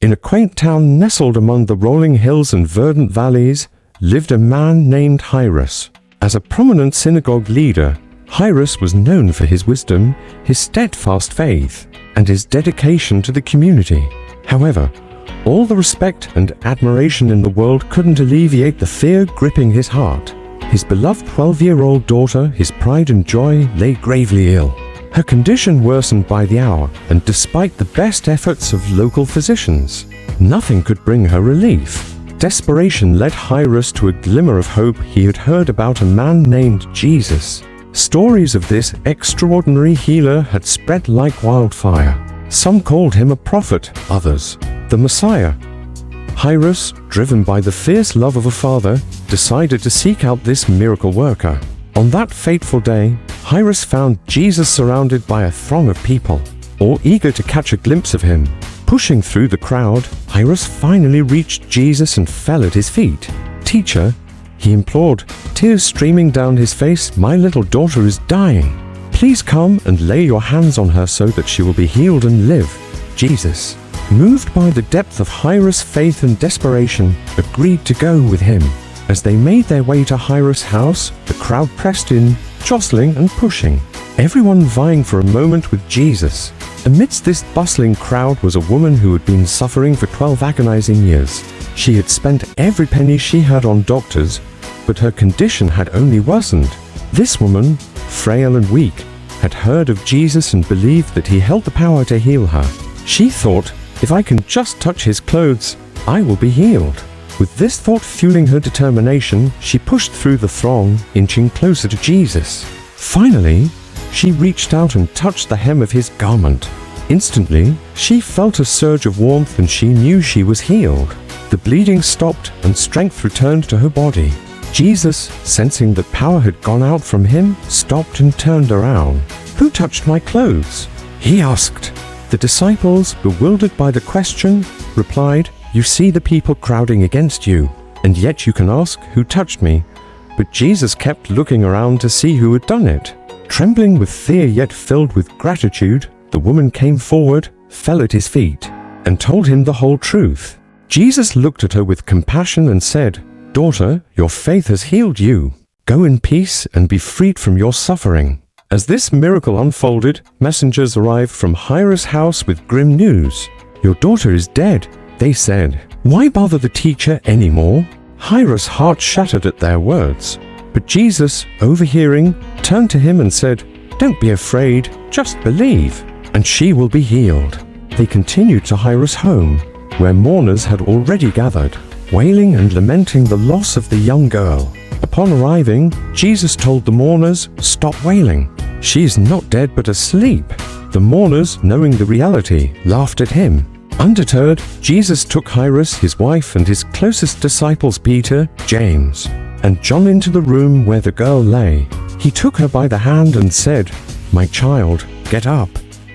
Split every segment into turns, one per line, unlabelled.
In a quaint town nestled among the rolling hills and verdant valleys, lived a man named Jairus. As a prominent synagogue leader, Jairus was known for his wisdom, his steadfast faith, and his dedication to the community. However, all the respect and admiration in the world couldn't alleviate the fear gripping his heart. His beloved 12-year-old daughter, his pride and joy, lay gravely ill. Her condition worsened by the hour, and despite the best efforts of local physicians, nothing could bring her relief. Desperation led Jairus to a glimmer of hope he had heard about a man named Jesus. Stories of this extraordinary healer had spread like wildfire. Some called him a prophet, others the Messiah. Jairus, driven by the fierce love of a father, decided to seek out this miracle worker. On that fateful day, Jairus found Jesus surrounded by a throng of people, all eager to catch a glimpse of him. Pushing through the crowd, Jairus finally reached Jesus and fell at his feet. "Teacher," he implored, tears streaming down his face, "my little daughter is dying. Please come and lay your hands on her so that she will be healed and live." Jesus, moved by the depth of Jairus' faith and desperation, agreed to go with him. As they made their way to Jairus' house, the crowd pressed in, jostling and pushing, everyone vying for a moment with Jesus. Amidst this bustling crowd was a woman who had been suffering for 12 agonizing years. She had spent every penny she had on doctors, but her condition had only worsened. This woman, frail and weak, had heard of Jesus and believed that he held the power to heal her. She thought, "If I can just touch his clothes, I will be healed." With this thought fueling her determination, she pushed through the throng, inching closer to Jesus. Finally, she reached out and touched the hem of his garment. Instantly, she felt a surge of warmth and she knew she was healed. The bleeding stopped and strength returned to her body. Jesus, sensing that power had gone out from him, stopped and turned around. "Who touched my clothes?" he asked. The disciples, bewildered by the question, replied, "You see the people crowding against you, and yet you can ask, 'Who touched me?'" But Jesus kept looking around to see who had done it. Trembling with fear yet filled with gratitude, the woman came forward, fell at his feet, and told him the whole truth. Jesus looked at her with compassion and said, "Daughter, your faith has healed you. Go in peace and be freed from your suffering." As this miracle unfolded, messengers arrived from Jairus' house with grim news. "Your daughter is dead," they said. "Why bother the teacher anymore?" Jairus' heart shattered at their words. But Jesus, overhearing, turned to him and said, "Don't be afraid, just believe, and she will be healed." They continued to Jairus' home, where mourners had already gathered, wailing and lamenting the loss of the young girl. Upon arriving, Jesus told the mourners, "Stop wailing. She is not dead but asleep." The mourners, knowing the reality, laughed at him. Undeterred, Jesus took Jairus, his wife, and his closest disciples Peter, James, and John into the room where the girl lay. He took her by the hand and said, "My child, get up."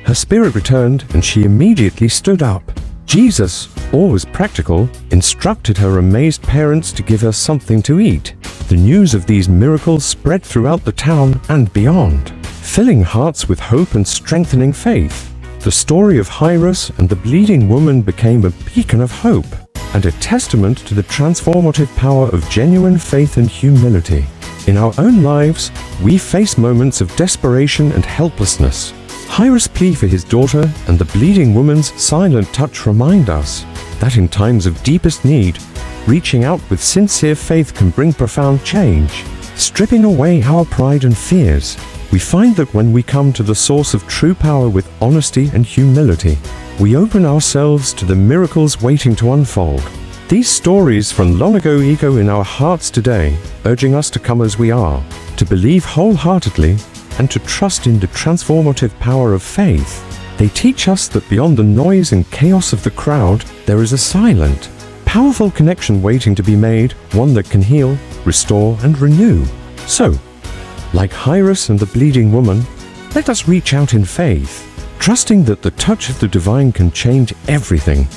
Her spirit returned and she immediately stood up. Jesus, always practical, instructed her amazed parents to give her something to eat. The news of these miracles spread throughout the town and beyond, filling hearts with hope and strengthening faith. The story of Jairus and the bleeding woman became a beacon of hope and a testament to the transformative power of genuine faith and humility. In our own lives, we face moments of desperation and helplessness. Jairus' plea for his daughter and the bleeding woman's silent touch remind us that in times of deepest need, reaching out with sincere faith can bring profound change. Stripping away our pride and fears, we find that when we come to the source of true power with honesty and humility, we open ourselves to the miracles waiting to unfold. These stories from long ago echo in our hearts today, urging us to come as we are, to believe wholeheartedly, and to trust in the transformative power of faith. They teach us that beyond the noise and chaos of the crowd, there is a silent, powerful connection waiting to be made, one that can heal, restore, and renew. So, like Jairus and the bleeding woman, let us reach out in faith, trusting that the touch of the divine can change everything.